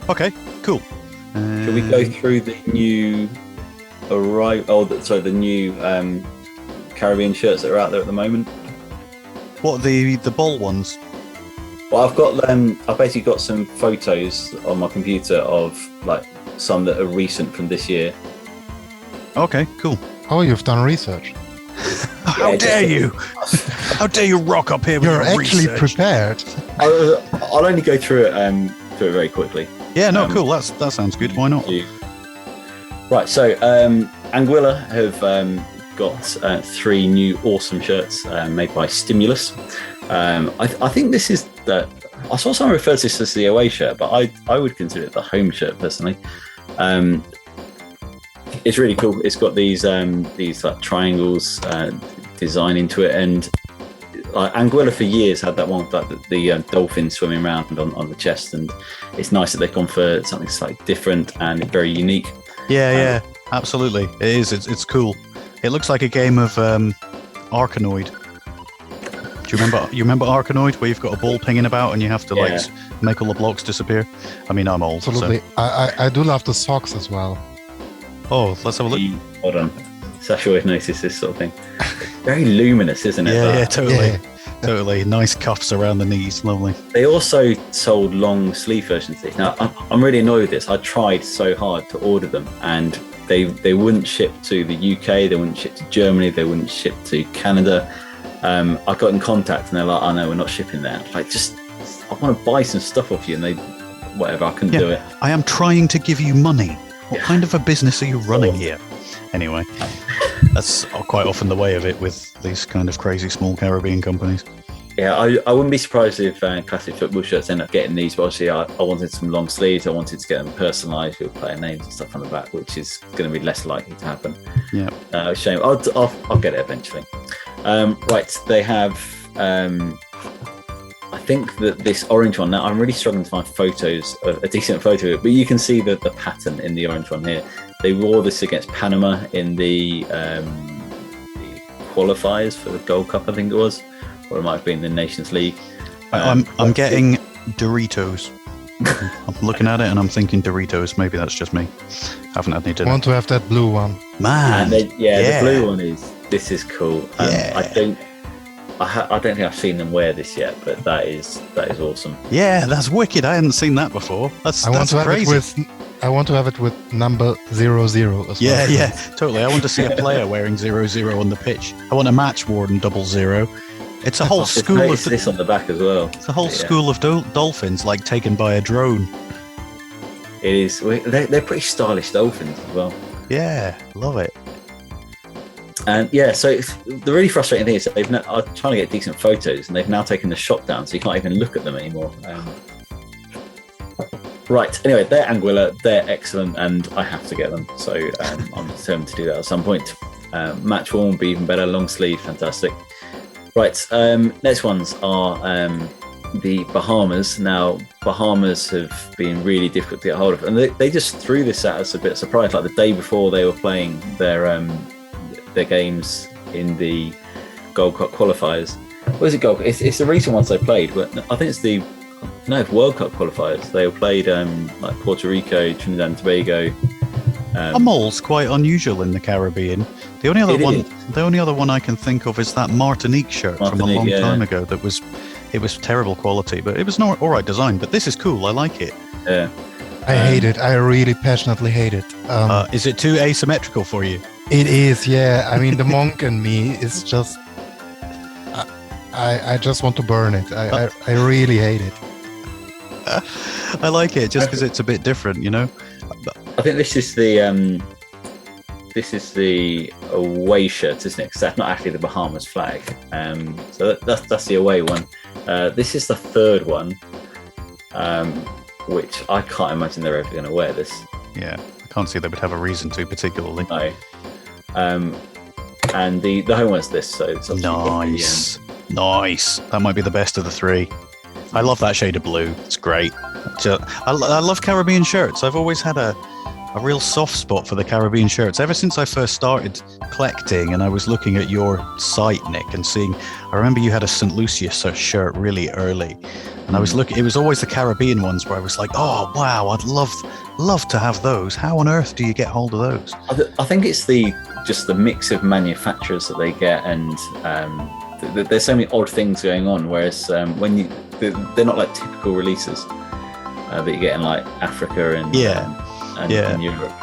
Okay, cool. Should we go through the new the new Caribbean shirts that are out there at the moment? What, the ball ones? Well, I've basically got some photos on my computer of like some that are recent from this year. Okay, cool. Oh, you've done research. How dare you? How dare you rock up here with You're your actually research? prepared. I'll only go through it very quickly. Yeah, no, cool. That sounds good. Why not? Right, so ANGUILLA have got 3 new awesome shirts made by Stimulus. I think this is I saw someone refer to this as the away shirt, but I would consider it the home shirt personally. It's really cool. It's got these like triangles design into it, and ANGUILLA for years had that one with like the dolphin swimming around on the chest, and it's nice that they've gone for something slightly different and very unique. Yeah, absolutely. It is. It's cool. It looks like a game of Arkanoid. Do you remember Arkanoid, where you've got a ball pinging about and you have to make all the blocks disappear? I mean, I'm old. Absolutely. So. I do love the socks as well. Oh, let's have a look. Hold on. Sascha always notices this sort of thing. Very luminous, isn't it? Yeah, totally. Yeah. Totally. Nice cuffs around the knees. Lovely. They also sold long sleeve versions of these. Now, I'm really annoyed with this. I tried so hard to order them, and they wouldn't ship to the UK, they wouldn't ship to Germany, they wouldn't ship to Canada. I got in contact and they're like, "Oh no, we're not shipping there." Like, I want to buy some stuff off you, and I couldn't do it. I am trying to give you money. What kind of a business are you running here? Anyway, that's quite often the way of it with these kind of crazy small Caribbean companies. Yeah, I wouldn't be surprised if classic football shirts end up getting these, but obviously I wanted some long sleeves. I wanted to get them personalised with player names and stuff on the back, which is going to be less likely to happen. Yeah. Shame. I'll get it eventually. Right, they have... I think that this orange one, now I'm really struggling to find a decent photo of it, but you can see the pattern in the orange one here. They wore this against Panama in the qualifiers for the Gold Cup, I think it was, or it might have been the Nations League. I'm getting Doritos. I'm looking at it and I'm thinking Doritos. Maybe that's just me. Haven't had any dinner. I want to have that blue one. Man, the blue one is cool. I don't think I've seen them wear this yet, but that is awesome. Yeah, that's wicked. I hadn't seen that before. That's crazy. I want to have it with number 00 as well. Yeah, totally. I want to see a player wearing 00 on the pitch. I want a match worn 00. It's a whole school of this on the back as well. It's a whole school of dolphins, like taken by a drone. It is. They're pretty stylish dolphins as well. Yeah, love it. And so the really frustrating thing is that I'm trying to get decent photos, and they've now taken the shot down, so you can't even look at them anymore. Right. Anyway, they're ANGUILLA. They're excellent, and I have to get them. So I'm determined to do that at some point. Match worn would be even better. Long sleeve, fantastic. Right. Next ones are the Bahamas. Now, Bahamas have been really difficult to get hold of, and they just threw this at us a bit of surprise. Like the day before they were playing their games in the Gold Cup qualifiers. What is it, Gold Cup? It's the recent ones they played, but I think it's the World Cup qualifiers. They played like Puerto Rico, Trinidad and Tobago. A mole's quite unusual in the Caribbean. The only other one I can think of is that Martinique shirt from a long time ago. It was terrible quality, but it was not all right design. But this is cool. I like it. Yeah. I hate it. I really passionately hate it. Is it too asymmetrical for you? It is, yeah. I mean, the monk in me is just... I just want to burn it. I really hate it. I like it just because it's a bit different, you know? I think this is the away shirt, isn't it? Because that's not actually the Bahamas flag. So that's the away one. This is the third one, which I can't imagine they're ever going to wear this. Yeah, I can't see they would have a reason to particularly. No. And the home one's this, so it's nice. That might be the best of the three. I love that shade of blue. It's great. I love Caribbean shirts. I've always had a a real soft spot for the Caribbean shirts. Ever since I first started collecting, and I was looking at your site, Nick, and seeing, I remember you had a St. Lucia shirt really early, and I was looking. It was always the Caribbean ones where I was like, oh wow, I'd love to have those. How on earth do you get hold of those? I think it's just the mix of manufacturers that they get, and there's so many odd things going on. Whereas they're not like typical releases that you get in like Africa and in Europe.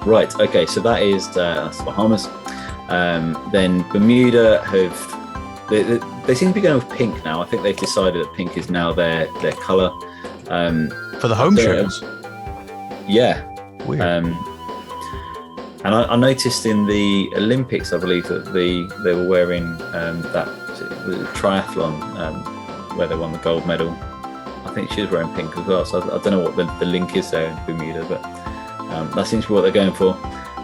Right. Okay. So that's Bahamas. Then Bermuda they seem to be going with pink now. I think they've decided that pink is now their colour. For the home shirts? Yeah. Weird. And I noticed in the Olympics, I believe, that they were wearing that triathlon where they won the gold medal. I think she was wearing pink as well. So I don't know what the link is there in Bermuda, but that seems to be what they're going for.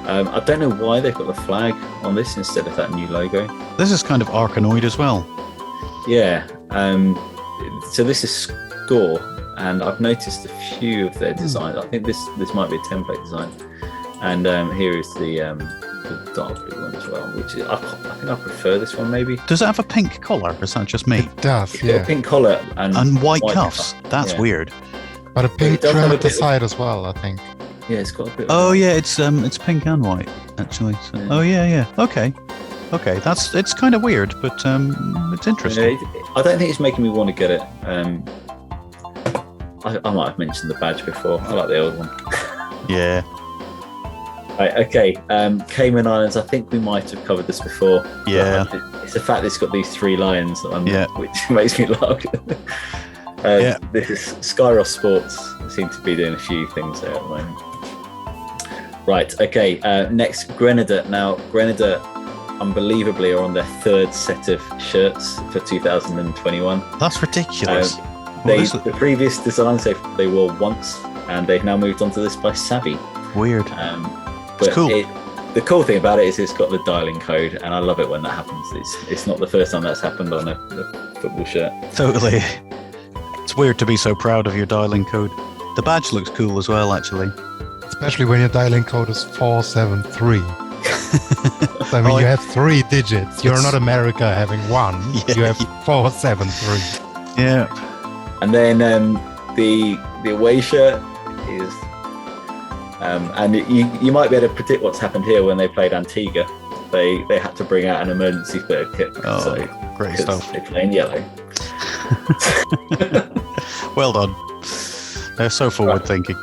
I don't know why they've got the flag on this instead of that new logo. This is kind of Arkanoid as well. Yeah. So this is Score, and I've noticed a few of their designs. I think this might be a template design. And here is the dark blue one as well, which I think I prefer this one maybe. Does it have a pink collar? Is that just me? It does, It's got a pink collar and white cuffs. That's weird. But a pink trim at the side as well, I think. Yeah, it's got a bit. Oh yeah, it's pink and white actually. So, Yeah. Oh yeah. Okay. It's kind of weird, but it's interesting. I don't think it's making me want to get it. I might have mentioned the badge before. I like the old one. Yeah. Right, okay, Cayman Islands. I think we might have covered this before. Yeah. It's the fact that it's got these three lions, which makes me laugh. This is Skyros Sports. They seem to be doing a few things there at the moment. Right, okay, next Grenada. Now, Grenada, unbelievably, are on their third set of shirts for 2021. That's ridiculous. The previous designs they wore once, and they've now moved on to this by Savvy. Weird. But cool. The cool thing about it is it's got the dialing code, and I love it when that happens. It's not the first time that's happened on a football shirt. Totally. It's weird to be so proud of your dialing code. The badge looks cool as well, actually. Especially when your dialing code is 473. So, I mean, you have 3 digits. You're not America having 1. Yeah, You have 473. Yeah. And then the away shirt is, and you might be able to predict what's happened here when they played Antigua. They had to bring out an emergency third kit. Oh, great stuff. They play in yellow. Well done. They're so forward thinking.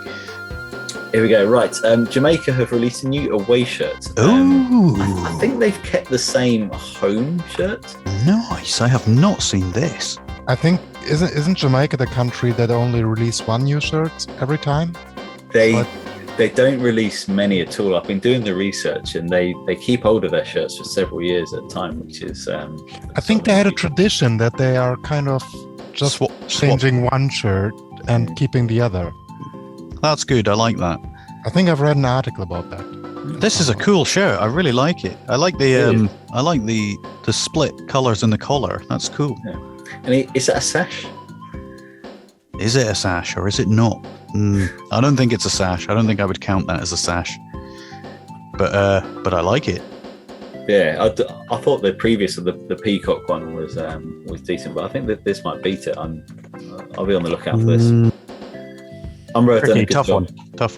Here we go. Right, Jamaica have released a new away shirt. Ooh. I think they've kept the same home shirt. Nice. I have not seen this. I think, isn't Jamaica the country that only release 1 new shirt every time? They don't release many at all. I've been doing the research, and they keep hold of their shirts for several years at a time, which is. I think they had a tradition that they are kind of just changing one shirt and keeping the other. That's good. I like that. I think I've read an article about that. This is a cool shirt. I really like it. I like the split colours in the collar. That's cool. Yeah. And is it a sash? Is it a sash or is it not? I don't think it's a sash. I don't think I would count that as a sash. But I like it. Yeah, I thought the previous of the peacock one was decent, but I think that this might beat it. I'll be on the lookout for this. Tricky, tough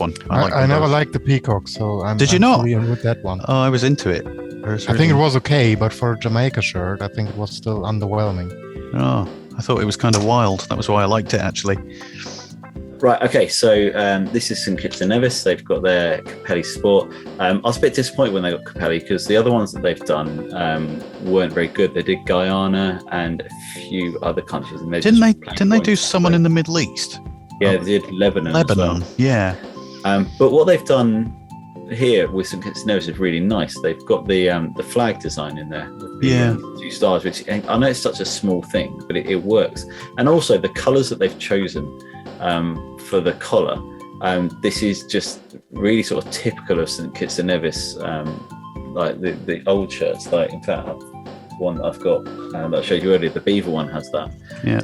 one. I never liked the peacock, so I'm not? with that one. Oh, I was into it. I think it was okay, but for a Jamaica shirt, I think it was still underwhelming. Oh, I thought it was kind of wild. That was why I liked it, actually. Right, okay, so this is St. Kitts and Nevis. They've got their Capelli Sport. I was a bit disappointed when they got Capelli because the other ones that they've done weren't very good. They did Guyana and a few other countries. And didn't they do someone in the Middle East? Yeah, they did Lebanon. Lebanon, yeah. But what they've done here with St. Kitts and Nevis is really nice. They've got the flag design in there. With the 2 stars, which I know it's such a small thing, but it works. And also the colours that they've chosen for the collar. This is just really sort of typical of St. Kitts and Nevis, like the old shirts. Like, in fact, one that I've got that I showed you earlier. The beaver one has that. Yeah.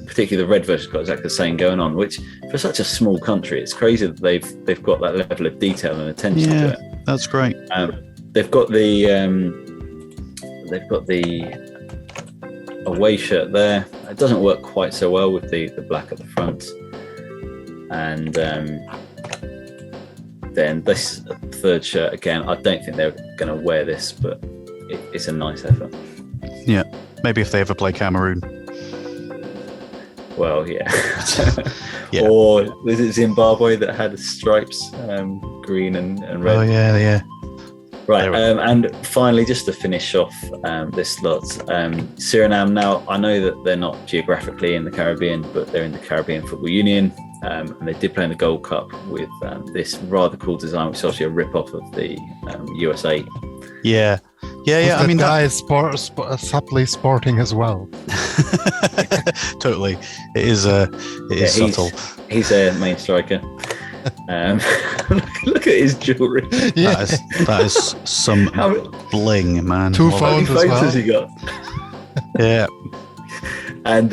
Particularly the red version's got exactly the same going on, which for such a small country, it's crazy that they've got that level of detail and attention to it. That's great. They've got the away shirt there. It doesn't work quite so well with the black at the front, and then this third shirt again. I don't think they're going to wear this, but it's a nice effort. Yeah, maybe if they ever play Cameroon. Well, yeah. Yeah. Or was it Zimbabwe that had stripes, green and red? Oh yeah. Right, and finally, just to finish off this lot, Suriname. Now, I know that they're not geographically in the Caribbean, but they're in the Caribbean Football Union, and they did play in the Gold Cup with this rather cool design, which is actually a rip-off of the USA. Yeah. I mean, that guy is subtly sporting as well. Totally, it is subtle. He's a main striker. Look at his jewelry. Yeah. That is some bling, man. Two How many phones as well. has he got? Yeah. And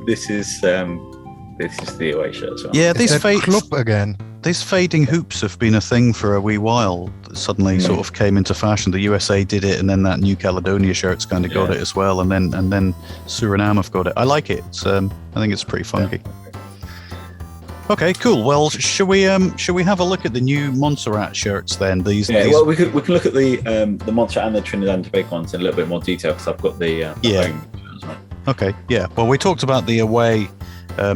this is the away shirt as well. Yeah, Is that club again. these fading hoops have been a thing for a wee while. Suddenly sort of came into fashion. The USA did it, and then that New Caledonia shirt's kind of got it as well, and then Suriname have got it. I like it. It's, I think it's pretty funky. Okay, cool. Well, should we have a look at the new Montserrat shirts then? These. Well, we can look at the Montserrat and the Trinidad and Tobago ones in a little bit more detail, because I've got the home as well. Okay, yeah. Well, we talked about the away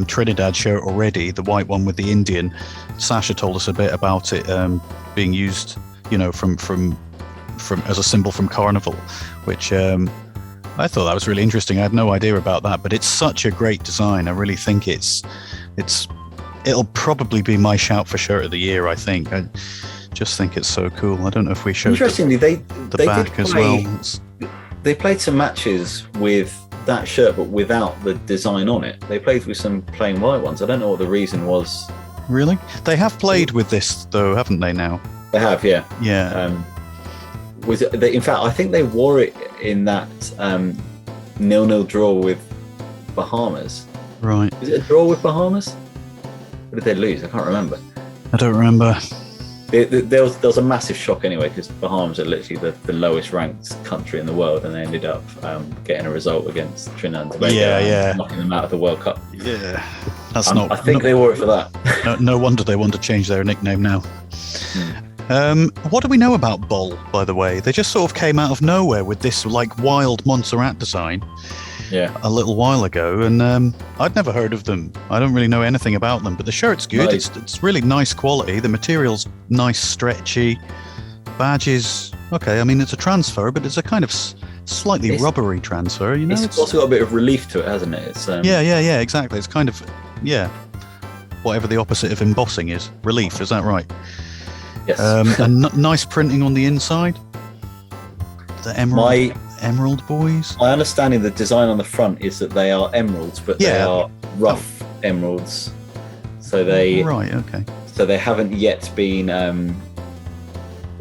Trinidad shirt already, the white one with the Indian. Sascha told us a bit about it being used, from as a symbol from Carnival, which I thought that was really interesting. I had no idea about that, but it's such a great design. I really think it'll probably be my shout for shirt of the year. I think. I just think it's so cool. I don't know if we showed. Interestingly, they back as well. They played some matches with that shirt, but without the design on it. They played with some plain white ones. I don't know what the reason was. Really? They have played with this though, haven't they? Now they have, yeah. Yeah. In fact, I think they wore it in that 0-0 draw with Bahamas. Right. Was it a draw with Bahamas? Or did they lose? I can't remember. I don't remember. There was a massive shock anyway, because Bahamas are literally the lowest ranked country in the world, and they ended up getting a result against Trinidad and Tobago, and knocking them out of the World Cup. Yeah, I think they wore it for that. No wonder they want to change their nickname now. What do we know about Bol, by the way? They just sort of came out of nowhere with this wild Montserrat design. Yeah, a little while ago, and I'd never heard of them. I don't really know anything about them, but the shirt's good. Right. It's really nice quality. The material's nice, stretchy. Badges, okay. I mean, it's a transfer, but it's a kind of slightly rubbery transfer. It's also got a bit of relief to it, hasn't it? It's yeah, exactly. It's kind of whatever the opposite of embossing is. Relief, is that right? Yes. And nice printing on the inside. The emerald boys. My understanding, the design on the front is that they are emeralds, but they are rough emeralds. So they So they haven't yet been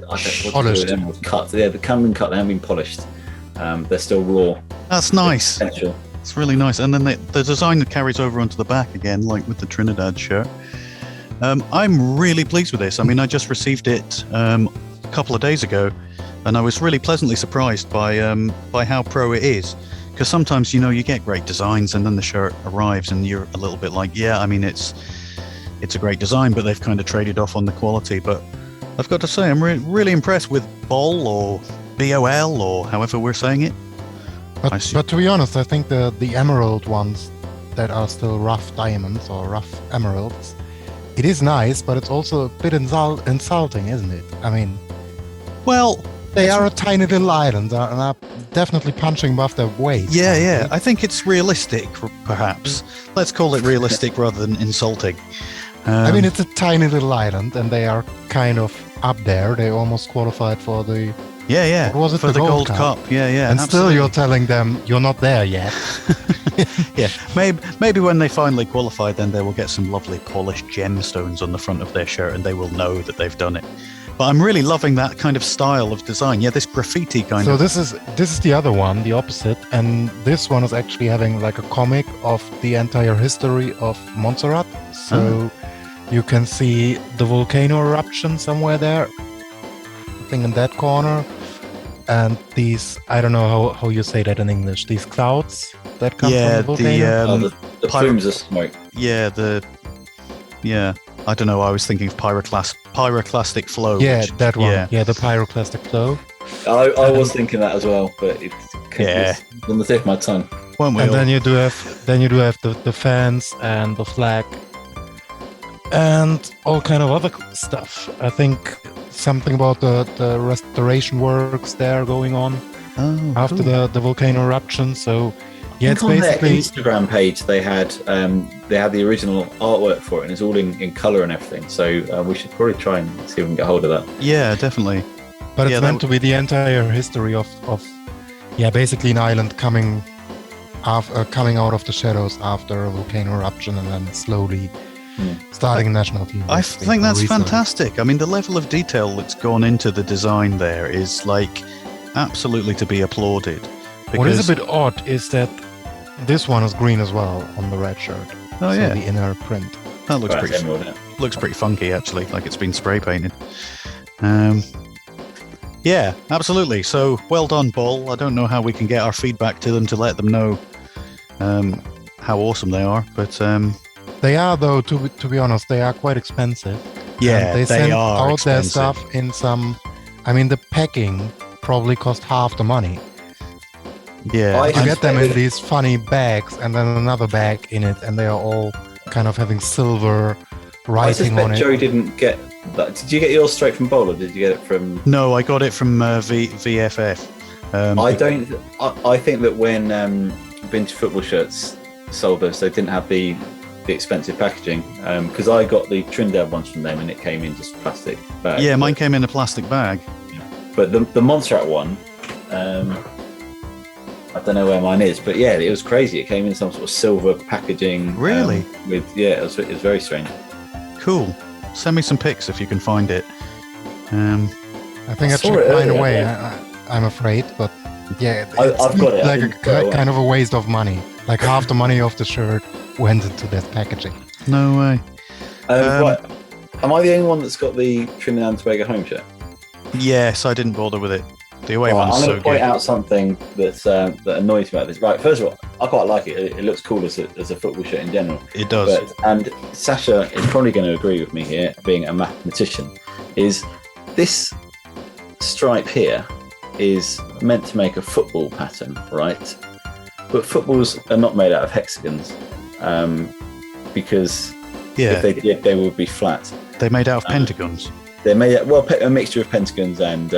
polished. Cut. Yeah, they haven't been cut. They haven't been polished. They're still raw. That's nice. Potential. It's really nice. And then the design carries over onto the back again, like with the Trinidad shirt. I'm really pleased with this. I mean, I just received it a couple of days ago, and I was really pleasantly surprised by how pro it is. Because sometimes, you get great designs, and then the shirt arrives, and you're a little bit like, I mean, it's a great design, but they've kind of traded off on the quality. But I've got to say, I'm really impressed with Bol, or BOL, or however we're saying it. But to be honest, I think the emerald ones that are still rough diamonds or rough emeralds, it is nice, but it's also a bit insulting, isn't it? I mean, well, they are a tiny little island and are definitely punching above their weight. Yeah. I think it's realistic, perhaps. Let's call it realistic rather than insulting. I mean, it's a tiny little island, and they are kind of up there. They almost qualified for the... Yeah. What was it, for the Gold Cup? Yeah. And absolutely. Still you're telling them you're not there yet. Yeah, maybe when they finally qualify, then they will get some lovely polished gemstones on the front of their shirt, and they will know that they've done it. But I'm really loving that kind of style of design. Yeah, this graffiti kind So of. this is the other one, the opposite, and this one is actually having like a comic of the entire history of Montserrat. So you can see the volcano eruption somewhere there, I think in that corner, and these, I don't know how you say that in English, these clouds that come from the volcano. The plumes of smoke. Yeah, I don't know. I was thinking of pyroclastic flow. Yeah, which, that one. Yeah, the pyroclastic flow. I was thinking that as well, but it's on the tip of my tongue. Won't we And all? then you do have the fans and the flag and all kind of other stuff. I think something about the restoration works there going on after cool. the volcano eruption. So yeah, it's on basically their Instagram page. They had the original artwork for it, and it's all in color and everything. So we should probably try and see if we can get hold of that. Yeah, definitely. But it's Yeah, meant to be the entire history of basically an island coming out of the shadows after a volcano eruption and then slowly starting a national team. I think that's fantastic. I mean, the level of detail that's gone into the design there is like absolutely to be applauded. What is a bit odd is that this one is green as well on the red shirt. Oh, so yeah. the inner print. That looks Right, pretty. emerald, yeah. Looks pretty funky, actually, like it's been spray painted. Yeah, absolutely. So well done, Bull. I don't know how we can get our feedback to them to let them know how awesome they are, but They are, though, to be honest, they are quite expensive. yeah, And they they send are out their expensive. stuff in some. I mean, the packing probably cost half the money. Yeah, You get them in these funny bags, and then another bag in it, and they are all kind of having silver I writing on suspect it. Joe didn't get that. Did you get yours straight from Bowl, or did you get it from? no, I got it from VFF. I think that when vintage football shirts sold us, they didn't have the expensive packaging, because I got the Trinidad ones from them and it came in just plastic bag. Yeah, mine came in a plastic bag. But the Montserrat one, I don't know where mine is, but yeah, it was crazy. It came in some sort of silver packaging. Really? It was very strange. Cool. Send me some pics if you can find it. I think I I saw should it find a earlier, way. yeah. I'm afraid, but yeah, I've got it. I Like didn't throw it away. kind of a waste of money. Like half the money of the shirt went into that packaging. No way. Right. Am I the only one that's got the Trinidad and Tobago home shirt? Yes, I didn't bother with it. The away Right, one's I'm so going to point good. out something that annoys me about this. Right, first of all, I quite like it. It looks cool as a football shirt in general. It does. And Sasha is probably going to agree with me here, being a mathematician, is this stripe here is meant to make a football pattern, right? But footballs are not made out of hexagons, because Yeah, if they did, they would be flat. they're made out of pentagons. They're made a mixture of pentagons and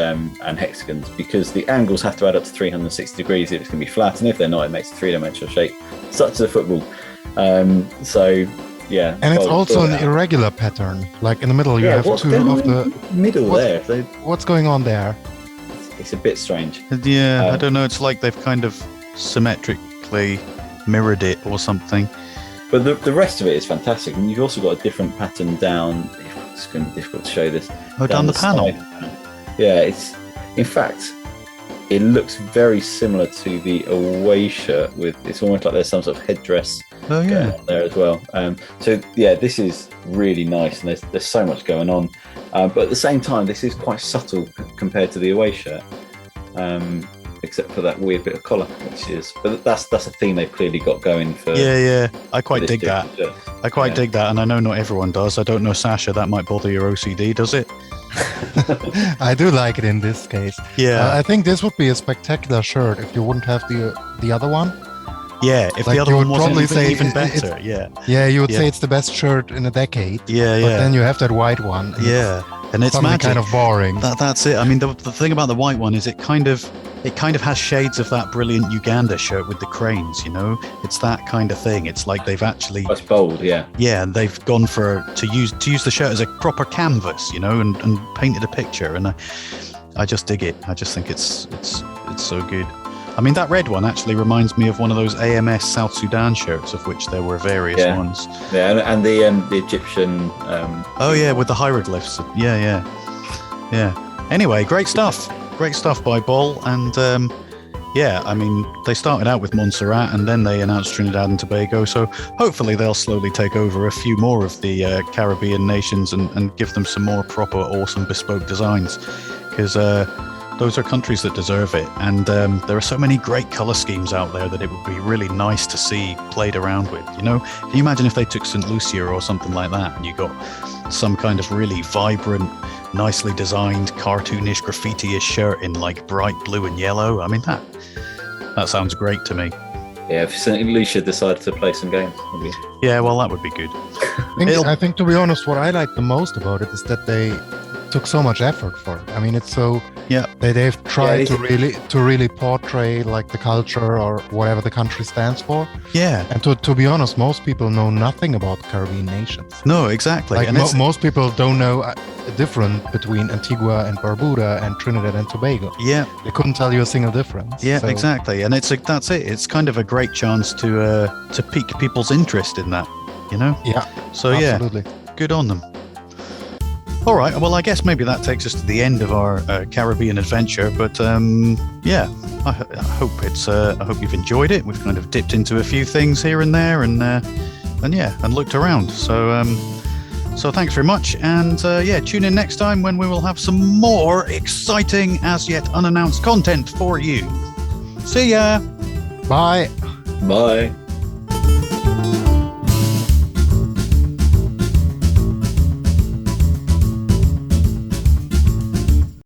hexagons, because the angles have to add up to 360 degrees if it's going to be flat, and if they're not, it makes a three-dimensional shape, such as a football. So yeah, And it's also an yeah. irregular pattern. Like in the middle, you have what's two going of on the. in the middle what's- there. What's going on there? It's a bit strange. Yeah, I don't know. It's like they've kind of symmetrically mirrored it or something. But the rest of it is fantastic. And you've also got a different pattern down. It's going to be difficult to show this. Oh, down the panel. side. Yeah, in fact, it looks very similar to the away shirt. It's almost like there's some sort of headdress Oh going yeah. on there as well. So yeah, this is really nice, and there's so much going on. But at the same time, this is quite subtle compared to the away shirt. Except for that weird bit of collar, which is, but that's a theme they've clearly got going for. Yeah. I quite this dig that. different shirt. I quite Yeah. dig that, and I know not everyone does. I don't know, Sasha, that might bother your OCD, does it? I do like it in this case. Yeah, I think this would be a spectacular shirt if you wouldn't have the other one. yeah. If like the other you one would wasn't probably even, say even it's- better, yeah, Yeah, you would Yeah. say it's the best shirt in a decade. yeah, But yeah, then you have that white one. And yeah. And it's suddenly magic. kind of boring. That's it. I mean, the thing about the white one is it kind of has shades of that brilliant Uganda shirt with the cranes. You know, it's that kind of thing. It's like they've actually, That's bold, yeah. yeah, they've gone to use the shirt as a proper canvas, you know, and painted a picture. And I just dig it. I just think it's so good. I mean, that red one actually reminds me of one of those AMS South Sudan shirts, of which there were various Yeah. ones. Yeah, and the Egyptian. Oh yeah, with the hieroglyphs. Yeah, Yeah. Anyway, great stuff. Great stuff by Ball. And yeah, I mean, they started out with Montserrat and then they announced Trinidad and Tobago. So hopefully they'll slowly take over a few more of the Caribbean nations and give them some more proper, awesome, bespoke designs. Because those are countries that deserve it. And there are so many great color schemes out there that it would be really nice to see played around with. You know, can you imagine if they took St. Lucia or something like that and you got some kind of really vibrant, nicely designed, cartoonish, graffiti-ish shirt in like bright blue and yellow? I mean, that sounds great to me. Yeah, if St. Lucia decided to play some games, maybe. Yeah, well, that would be good. I think, to be honest, what I like the most about it is that they took so much effort for it. I mean, it's so they've tried to really portray like the culture or whatever the country stands for. Yeah. And to be honest, most people know nothing about Caribbean nations. No, exactly. Like and most people don't know the difference between Antigua and Barbuda and Trinidad and Tobago. Yeah. They couldn't tell you a single difference. Yeah, so. Exactly. And that's it. It's kind of a great chance to pique people's interest in that, you know? Yeah. So absolutely. Yeah, good on them. All right. Well, I guess maybe that takes us to the end of our Caribbean adventure. But yeah, I hope I hope you've enjoyed it. We've kind of dipped into a few things here and there, and looked around. So so thanks very much, and yeah, tune in next time when we will have some more exciting, as yet unannounced content for you. See ya. Bye. Bye.